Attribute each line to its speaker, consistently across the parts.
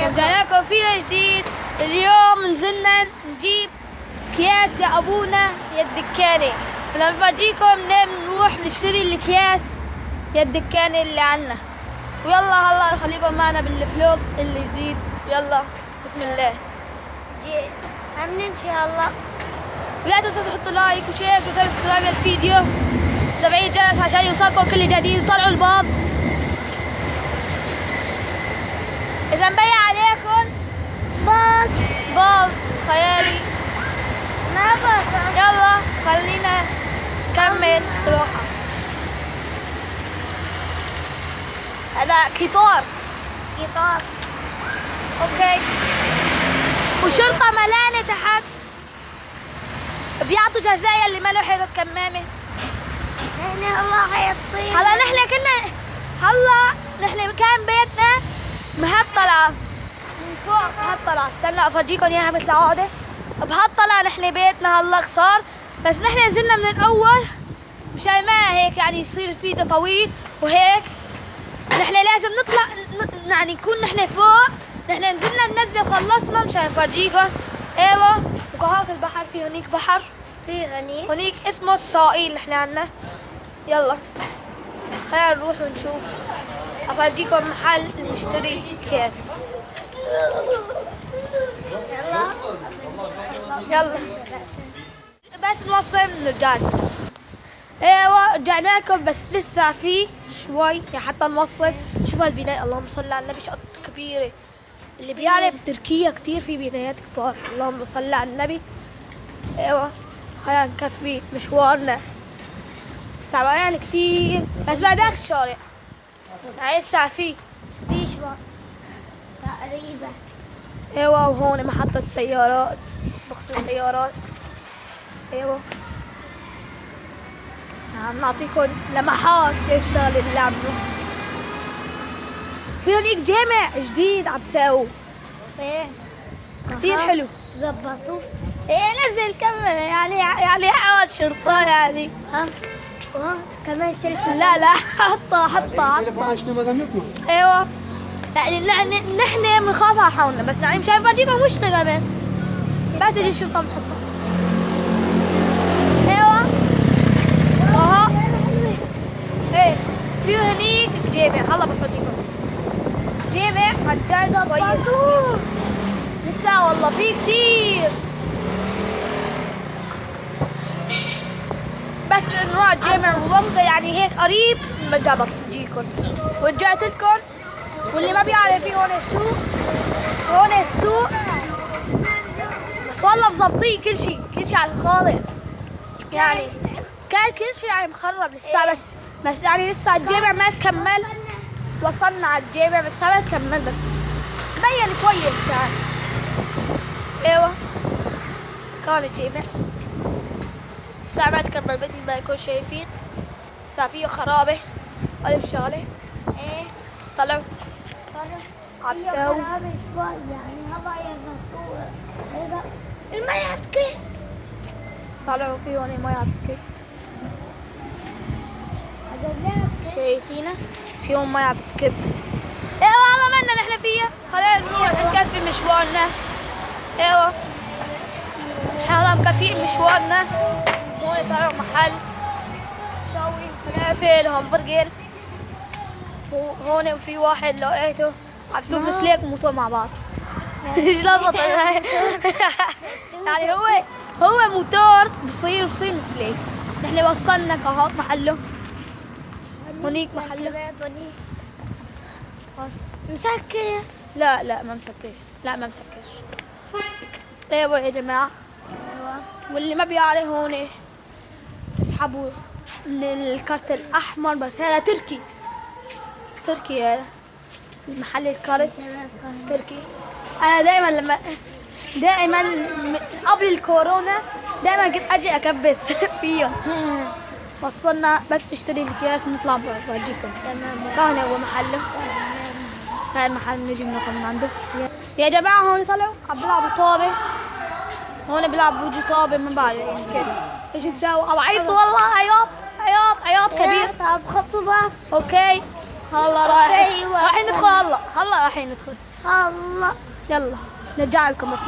Speaker 1: رجعنا لكم فيديو جديد. اليوم نزلنا نجيب اكياس يا ابونا يا الدكانه، فنفرجيكم نروح نشتري الاكياس يا الدكانه اللي عنا. ويلا هلا خليكم معنا بالفلوج الجديد. يلا بسم الله
Speaker 2: هنمشي هلا.
Speaker 1: ولا تنسوا تحطوا لايك وشير وسبسكرايب للفيديو، تبعوا الجرس عشان يوصلكم كل جديد. طلعوا الباص اذا مبين عليكم باص خيالي.
Speaker 2: ما باص.
Speaker 1: يلا خلينا نكمل روحة. هذا قطار اوكي، وشرطة ملانة تحت بيعطوا جزايا اللي ما له حيطة كمامة.
Speaker 2: هنا الله حيطير.
Speaker 1: هلا نحن كان بيتنا بهالطلعة من فوق بهالطلعة. استنى افرجيكم اياها مثل العادة. بهالطلعة نحن بيتنا هلا صار، بس نحن نزلنا من الاول مشان ما هيك يعني يصير فيديو طويل وهيك. نحن لازم نطلع يعني نكون نحن فوق. نحن نزلنا ننزل وخلصنا مشان نفرجيكم. ايوه، وكهات البحر، في هنيك بحر،
Speaker 2: في غني
Speaker 1: هنيك اسمه الصائل نحن عنا. يلا خلينا نروح ونشوف، افرجيكم محل نشتري اكياس. يلا بس نوصل نرجع لكم. ايوه رجعنا لكم، بس لسه في شوي حتى نوصل. شوفوا البناية، اللهم صل على النبي، شقة كبيرة. اللي بيعرف تركيا كتير في بنايات كبار، اللهم صل على النبي. ايوه خلينا نكفي مشوارنا. تعبان كتير، بس بعدك الشارع هاي الساعة في
Speaker 2: شوي تقريبا.
Speaker 1: ايوه، وهون محطة سيارات بخصوص سيارات. ايوه عم نعطيكم لمحات الشغل اللي عملوه. في هونيك جامع جديد عم بساووا
Speaker 2: فين
Speaker 1: كتير حلو.
Speaker 2: زبطوه.
Speaker 1: ايه نزل كم يعني حواد شرطة يعني.
Speaker 2: ها كمان شلت.
Speaker 1: لا حطها. ايوه يعني نحن بنخاف على حولنا، بس يعني مشان نفرجيكم وش كمان. بس تجي الشرطة بنحطها. ايوه اها ايه، في هنيك جامع. هلا بفرجيكم جامع عن جد كويس كتير. لسه والله في كتير، بس نروح الجامع وبوصل يعني هيك قريب من جبل نجيكم. ورجعت لكم. واللي ما بيعرف، في هون السوق بس والله مظبطين كل شيء على الخالص يعني. كان كل شيء يعني مخرب لسه، بس يعني لسه الجامع ما تكمل. وصلنا على الجامع بس ما تكمل، بس بين كويس يعني. ايوه كان الجامع لسه ما تكمل مثل ما يكون شايفين. لسه فيه خرابة ألف شغلة.
Speaker 2: ايه
Speaker 1: طلعوا عبساو
Speaker 2: يعني هذا يزبطوه. المية تكي.
Speaker 1: طلعوا في هون مياه بتكي، شايفينها في هون مياه بتكب. ايوه والله منا نحن فيها. خلينا نروح نكفي مشوارنا. ايوه هلا مكفيين مشوارنا. هون طلعوا محل شوي فلافل همبرجر. هون في واحد لقيته عم يسوق مسليك موتوا مع بعض. ايش لخبط يعني هو موتور بصير مسليك. نحن وصلنا كهات محله. هونيك محله
Speaker 2: مسكر.
Speaker 1: لا ما مسكر، لا ما مسكرش. ايوه يا جماعه، واللي ما بيعرف هون تسحبوا من الكارت الاحمر. بس هذا تركي هذا المحل الكارت تركي. انا دائما قبل الكورونا دائما كنت اجي اكبس فيهم. وصلنا بس نشتري الاكياس ونطلع بورجيكم.
Speaker 2: تمام.
Speaker 1: كان هو محله. هاي المحل نجي بناخذ من عنده. يا جماعه هون طلعوا عم بيلعبوا طابه. هون بيلعبوا جي طابه، ما بعرف كيف ايش بساووا. او عيطوا والله، عياط كبير.
Speaker 2: طب خطوا بقى.
Speaker 1: اوكي هلا رايح.
Speaker 2: أيوة.
Speaker 1: رايحين ندخل هلا رايحين ندخل.
Speaker 2: الله.
Speaker 1: يلا نرجع لكم بس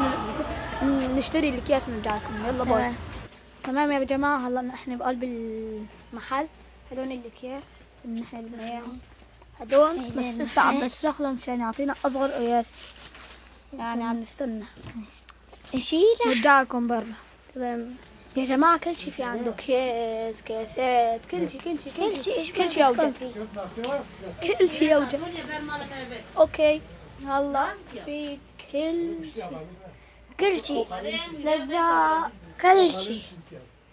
Speaker 1: نشتري الاكياس ونرجع لكم. يلا باي.
Speaker 2: تمام.
Speaker 1: تمام يا جماعة، هلا احنا بقلب المحل. هدول الاكياس اللي احنا بدنا اياهم هدول، بس لسه عم بشرح لهم مشان يعطينا اصغر قياس، يعني عم نستنى.
Speaker 2: اشيله.
Speaker 1: نرجع لكم برا.
Speaker 2: تمام.
Speaker 1: يا جماعة كل شي في عنده اكياس، كاسات، كل شي كل شي كل شي
Speaker 2: إيش
Speaker 1: كل شي يوجد. كل شي يوجد. اوكي هلا في
Speaker 2: كل شيء. لذا كل شيء.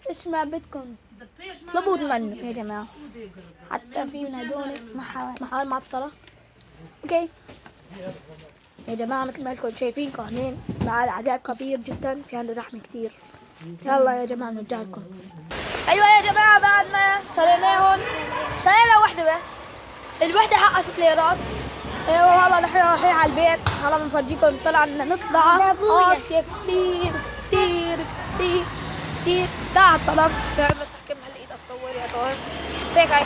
Speaker 1: ايش ما بدكم اطلبوا منه يا جماعة. حتى في من هدول محل معطرة. اوكي يا جماعة، مثل ما انتم شايفين كهنين مع العذاب كبير جدا، في عنده زحمة كتير. يلا يا جماعة نرجع لكم. ايوه يا جماعة، بعد ما اشتريناهم اشترينا واحدة بس، الوحدة حقها 6 ليرات. ايوه هلا نحن رايحين على البيت. هلا بنفرجيكم نطلع قاسية كتير كتير كتير كتير. تعال طلعت بس احكي هالايد اصور يا طول. هيك هاي.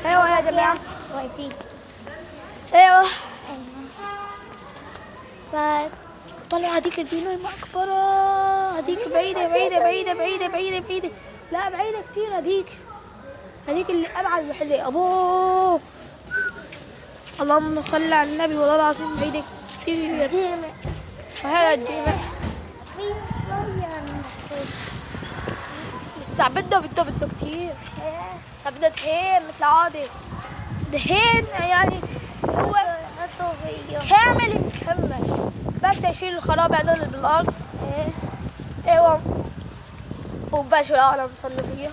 Speaker 1: ايوه يا جماعة. ايوه طلعوا هذيك البينو المقبرة. هذيك بعيدة بعيدة بعيدة بعيدة بعيدة بعيدة. لا بعيدة كتير هذيك اللي أبعد وحدة. أبوه اللهم صل على النبي، والله العظيم بعيدة كتير. وهذا الجامع لسه بده كتير. بده دهين مثل عادي، دهين يعني هو كامل مكمل، بس يشيل الخراب هذول بالارض. ايوه وباش العالم صلوا فيها.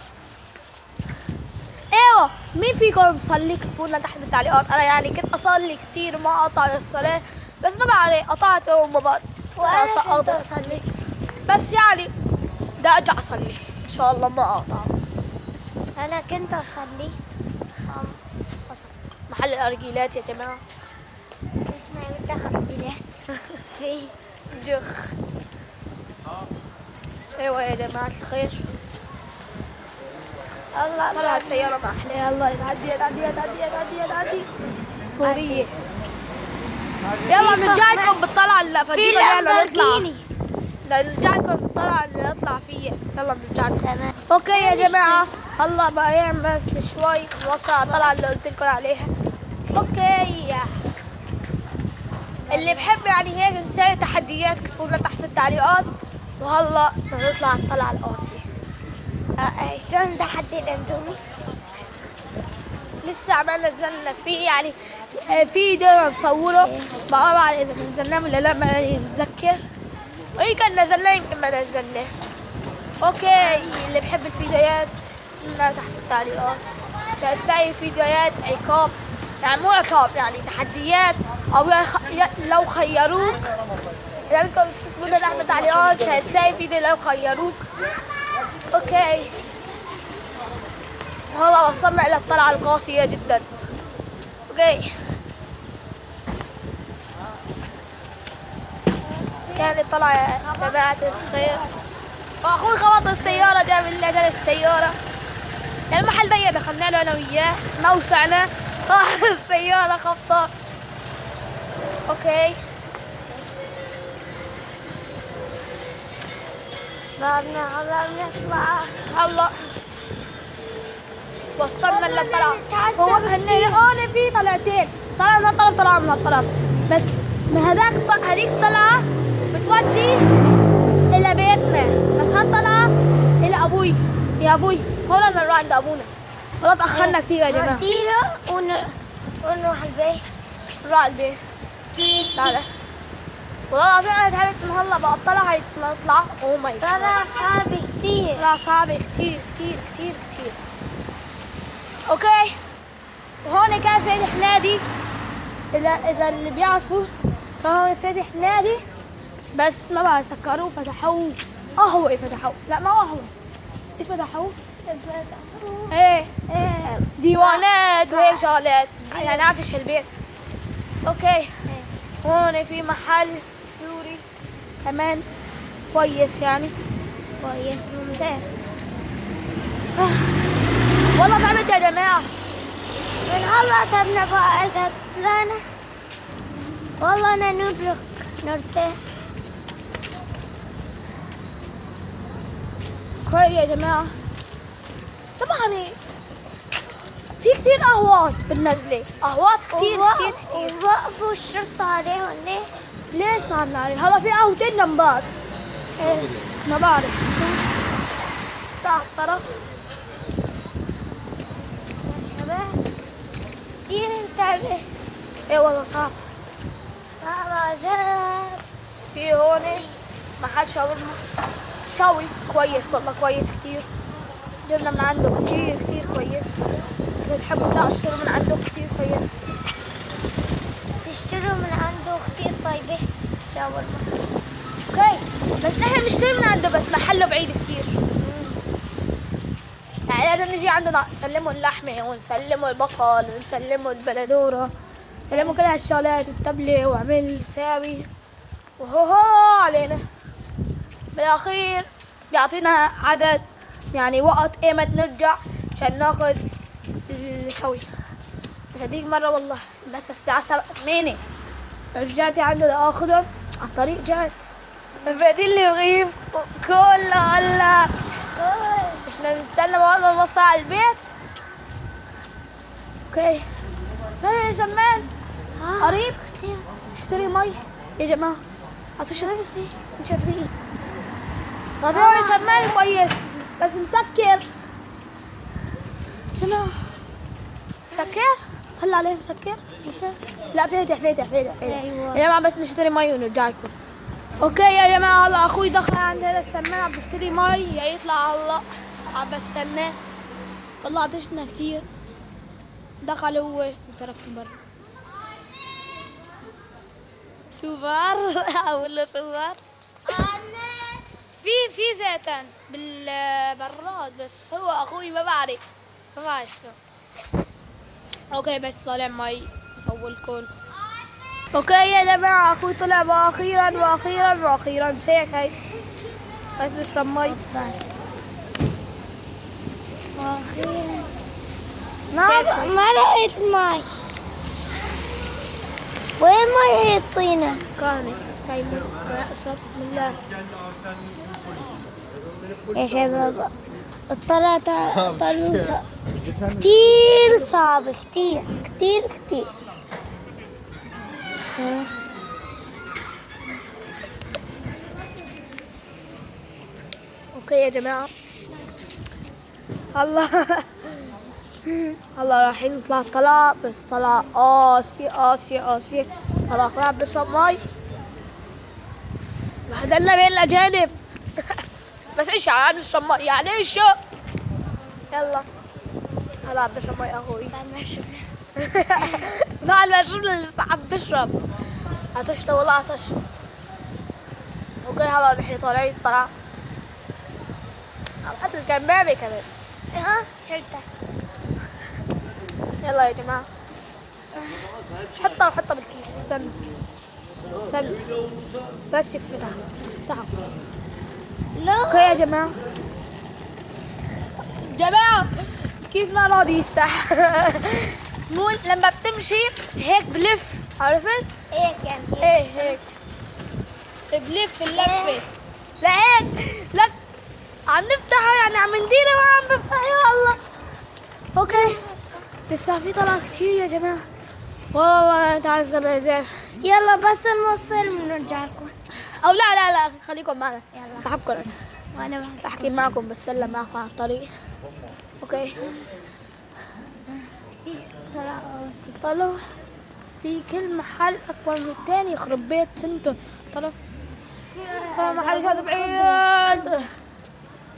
Speaker 1: ايوه مين فيكم صلي؟ اكتبوا لنا تحت بالتعليقات. انا يعني كنت اصلي كتير ما اقطع الصلاه، بس ما بعرف قطعت وما بقدر اقدر اصلي، بس يعني بدي ارجع اصلي ان شاء الله ما اقطع.
Speaker 2: انا كنت اصلي
Speaker 1: محل الارجيلات يا جماعه.
Speaker 2: ايش ما يدخل في
Speaker 1: جخ. ايوه يا جماعه الخير.
Speaker 2: الله
Speaker 1: طلعت السياره ما احلاها. يلا تعدي اسطوريه. يلا بنرجع لكم بالطلعه اللي فجينا يلا نطلع. نرجع لكم بالطلعه اللي نطلع فيها. يلا بنرجع لكم.
Speaker 2: تمام.
Speaker 1: اوكي يا جماعه، هلا بقى بس شوي نوصل على الطلعه اللي قلت لكم عليها. اوكي اللي بحب يعني هيك نسوي تحديات اكتبوا لنا تحت في التعليقات. وهلا بنطلع على الطلعه القاسيه.
Speaker 2: شلون تحدي الاندومي؟
Speaker 1: لسه عمالنا نزلنا فيه يعني في فيديو نصوره، ما بعرف اذا نزلناه ولا لا، ما نتذكر. ويمكن نزلناه يمكن ما نزلناه. اوكي اللي بحب الفيديوهات لنا تحت التعليقات عشان نسوي فيديوهات عقاب، يعني مو عقاب يعني تحديات، او لو خيروك. اذا بدكم تكتبوا لنا تحت التعليقات عشان نسوي فيديو لو خيروك. اوكي هلا وصلنا الى الطلعة القاسية جدا. اوكي كانت طلعة يا جماعة الخير. واخوي خبط السيارة، جاب لي اجل السيارة. المحل ده دخلنا له انا وياه موسعنا، السيارة خبطة. اوكي
Speaker 2: هلا بنطلع.
Speaker 1: هلا وصلنا للطلعة. هو هون في طلعتين، طلعة من الطرف طلعة من الطرف، بس من هذيك طلعة بتودي إلى بيتنا، بس هالطلعة إلى أبوي. يا أبوي هون نروح عند أبونا. والله تأخرنا كتير يا جماعة.
Speaker 2: ونروح البيت.
Speaker 1: نروح على البيت. تعال والله العظيم أنا تعبت من هلا بقى الطلعة نطلع. أوه ماي جاد
Speaker 2: طلع صعب كتير.
Speaker 1: طلع صعب كتير كتير كتير كتير. اوكي وهون كان فاتح نادي، اذا اللي بيعرفوا فهون فاتح نادي، بس ما بعرف سكروه فتحوه قهوة. فتحوه لا ما قهوة، ايش فتحوه؟ ايه ديوانات وهيك شغلات يعني عارفش البيت. اوكي هون في محل سوري كمان كويس يعني
Speaker 2: كويس ممتاز.
Speaker 1: والله تعبت يا جماعة.
Speaker 2: من هلا تبنا بقى لنا والله أنا ندرك نرتاح.
Speaker 1: كويس يا جماعة. طبعا في كتير قهوات بالنزلة، قهوات كتير.
Speaker 2: ووقفوا الشرطة عليهم ليه؟
Speaker 1: ليش ما عم نعرف؟ هلا في قهوتين جنب بعض. ما بعرف. تعال طرف.
Speaker 2: يا شباب كتير انتبه.
Speaker 1: ايه والله صعب.
Speaker 2: زاد
Speaker 1: في هون محل شاورما شوي كويس والله، كويس كتير. جبنا من عنده كتير كويس. إذا تحبوا تشتروا من عنده كتير كويس.
Speaker 2: تشتروا من عنده كتير طيبة شاورما.
Speaker 1: اوكي بس نحن بنشتري من عنده، بس محله بعيد كتير. يعني لازم نجي عندنا نسلموا اللحمة ونسلموا البصل ونسلموا البلدورة، نسلموا كل هالشغلات والتبلة وعمل ساوي وهو علينا. بالاخير بيعطينا عدد يعني وقت ايمت نرجع عشان ناخذ الشوي. بس هديك مرة والله بس الساعة 7 رجعتي عنده لآخذهم على الطريق جات بعدين لي رغيف كله هلا مش نستنى والله نوصل على البيت. اوكي ما زمان قريب اشتري مي يا جماعة. عطوا شايفين طب هو سمان كويس بس مسكر. شنو مسكر؟ هلا عليه مسكر؟ لا فاتح.
Speaker 2: أيوة.
Speaker 1: يا جماعة بس نشتري مي ونرجع لكم. اوكي يا جماعة هلا اخوي دخل عند هذا السمان عم بيشتري مي يا يطلع هلا عم بستناه. والله عطشنا كتير. دخل هو وتركني برا. سوبر اقول له سوبر. في زيتون بالبراد بس هو اخوي ما بعرف شنو. اوكي بس طالع مي بصورلكم. اوكي يا جماعة اخوي طلع واخيرا مش هيك بس نشرب مي.
Speaker 2: ما لقيت مي. وين مي هي الطينة؟
Speaker 1: كانت كايمة اشرب بسم الله.
Speaker 2: يا شباب طلعت طلوسة كتير صعب كتير.
Speaker 1: اوكي يا جماعة هلا رايحين نطلع طلعة بس طلعة قاسية. هلا اخوي عم بشرب مي بهدلنا بين الاجانب بس ايش عم نشرب مي يعني ايش. يلا هلا عم بشرب مي اخوي بعد ما شربنا لسه عم بشرب. عطشت والله عطشت. اوكي هلا نحن طالعين طلعة حتى الكمامة كمان.
Speaker 2: ها شلتها.
Speaker 1: يلا يا جماعة حطها بالكيس. استنى بس افتحها.
Speaker 2: لا
Speaker 1: اوكي يا جماعة الكيس ما راضي يفتح مو لما بتمشي هيك بلف عرفت؟
Speaker 2: هيك يعني
Speaker 1: هيك بلف اللفة. لا هيك لك عم نفتحها يعني عم نديرها ما عم بفتح. يا الله. اوكي لسه في طلعة كتير يا جماعة والله تعذب يا زلمة.
Speaker 2: يلا بس نوصل بنرجع لكم.
Speaker 1: او لا خليكم معنا.
Speaker 2: يلا
Speaker 1: بحبكم انا
Speaker 2: وانا
Speaker 1: بحكي معكم بتسلم معكم على الطريق. اوكي طلعوا في كل محل اكبر من الثاني يخرب بيت سنتهم. طلعوا محل هذا بعيد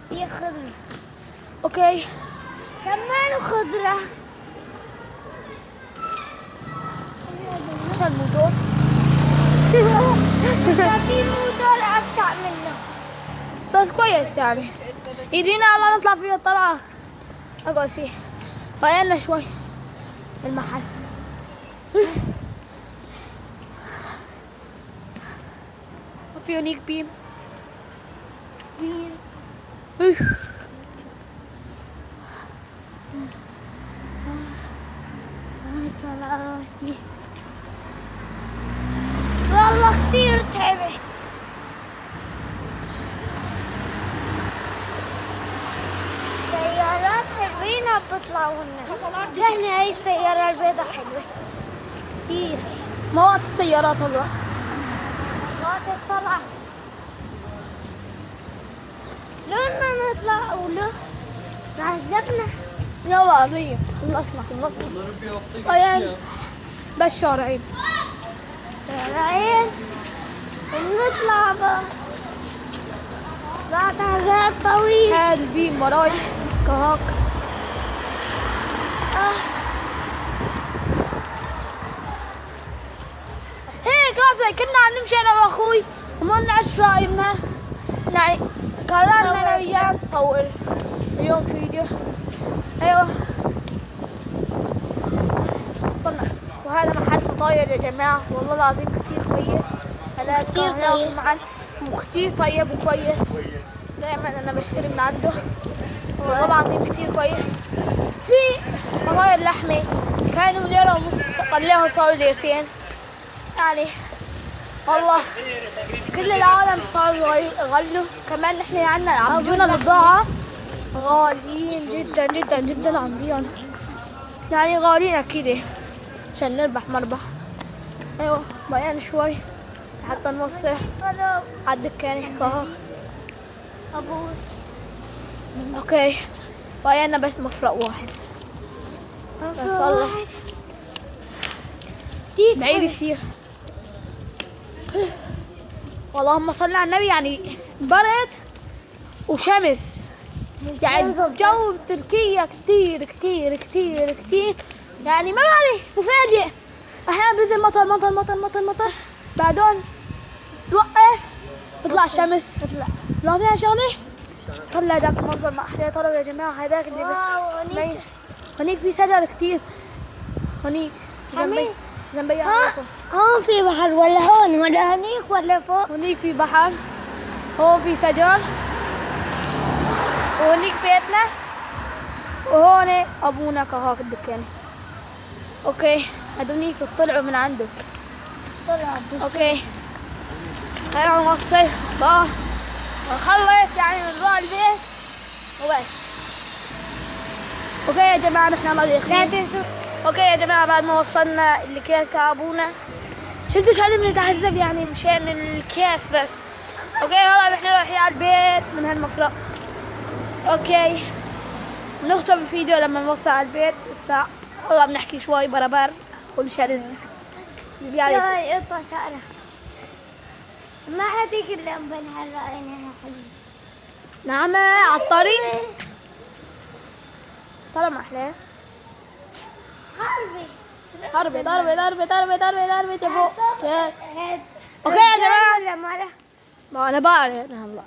Speaker 2: في خضرة.
Speaker 1: اوكي
Speaker 2: كمان خضرة.
Speaker 1: مش الموتور
Speaker 2: في موتور أبشع منه
Speaker 1: بس كويس يعني يجينا الله نطلع فيه الطلعة اقعد فيه غيرنا شوي المحل. في هونيك بيم
Speaker 2: راسي. والله كثير تعبت. سيارات حلوين بتطلعوا لنا. لهنا هاي السيارة البيضاء حلوة كثير.
Speaker 1: ما وقت السيارات الله.
Speaker 2: وقت الطلعة لما نطلع ولو عذبنا.
Speaker 1: يلا ريم خلصنا. وين بس شارعين
Speaker 2: شارعين ونطلع بقى بعد عذاب طويل.
Speaker 1: هاد البيم وراي كهاك. هيك راسي كنا عم نمشي انا واخوي وما لنا ايش راينا، يعني قررنا انا وياه نصور اليوم فيديو. ايوه وصلنا، وهذا محل فطاير يا جماعه والله العظيم كتير كويس. هذا
Speaker 2: كتير طيب.
Speaker 1: محل وكتير طيب وكويس، دائما انا بشتري من عنده والله العظيم كتير كويس. في فطاير لحمه كانوا ليرة ونص، خليهم صاروا ليرتين. يعني والله كل العالم صاروا غلوا. كمان نحن عنا عم بيجونا البضاعة غاليين جدا جدا جدا، عم بيجونا يعني غاليين اكيد عشان نربح مربح. ايوه بقينا شوي حتى نوصل على الدكان كهو.
Speaker 2: أبوي
Speaker 1: اوكي بقينا بس مفرق واحد بس والله بعيد كتير. اللهم صل على النبي، يعني برد وشمس، يعني الجو بتركيا كتير كتير كتير كتير يعني ما بعرف مفاجئ. احيانا بينزل مطر مطر مطر مطر مطر بعدين توقف بيطلع الشمس. لاحظين شغله؟ طلع ذاك المنظر ما احلى. طلعوا يا جماعه هذاك اللي هنيك في شجر كتير هنيك جنبي
Speaker 2: هون في بحر ولا هون ولا هنيك ولا فوق؟
Speaker 1: هنيك في بحر، هون في شجر، وهنيك بيتنا، وهون ابونا كهاك الدكان. اوكي هدونيك طلعوا من عنده. اوكي خلينا نوصل بقى نخلص يعني نروح البيت وبس. اوكي يا جماعه نحن ما داخلين. اوكي يا جماعه بعد ما وصلنا الكاس ابونا شفتوا شهاده بنتعذب يعني مشان الكاس بس. اوكي هلا نحن رايحين على البيت من هالمفرق. اوكي نختم الفيديو لما نوصل على البيت. الساعه والله بنحكي شوي بربر ونشرز
Speaker 2: يا قطة شعرة ما هذيك اللمبة اللي حرقيناها حبيبي.
Speaker 1: نعم على الطريق طلع ما احلاه. ضربة ضربة ضربة ضربة ضربة ضربة تبو. اوكي يا جماعة ما انا بعرف. نعم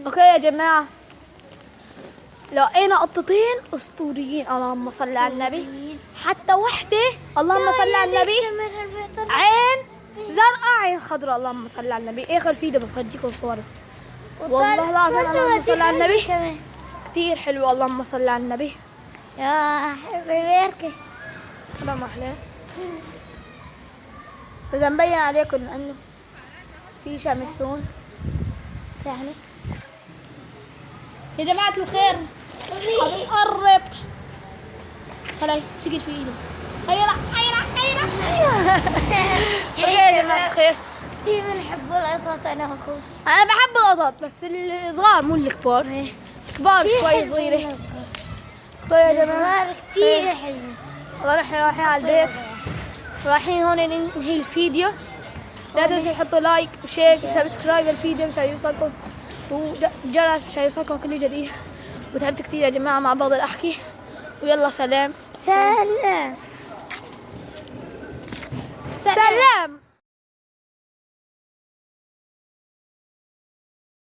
Speaker 1: اوكي يا جماعة لقينا قطتين اسطوريين اللهم صل على النبي. حتى وحدة اللهم صل على النبي عين زرقاء عين خضراء اللهم صل على النبي. اخر فيديو بفرجيكم صورة والله لازم اللهم صل على النبي كتير حلو اللهم صل على النبي.
Speaker 2: يا حبيبي
Speaker 1: هذا ما احلاه. اذا مبين عليكم انه في شمس هون يعني يا جماعة الخير بنقرب. خلاص سكت في ايده. هيرا هيرا هيرا هيرا. يا جماعة الخير
Speaker 2: كثير بنحب القطط انا واخوي.
Speaker 1: انا بحب القطط بس الصغار مو الكبار. الكبار شوي صغيرة. طيب يا جماعة
Speaker 2: كثير حلوة.
Speaker 1: والله نحن رايحين على البيت، رايحين هون ننهي الفيديو. لا تنسوا تحطوا لايك وشير وسبسكرايب للفيديو مشان يوصلكم وجرس مشان يوصلكم كل جديد. وتعبت كثير يا جماعة ما بقدر احكي. ويلا سلام
Speaker 2: سلام
Speaker 1: سلام.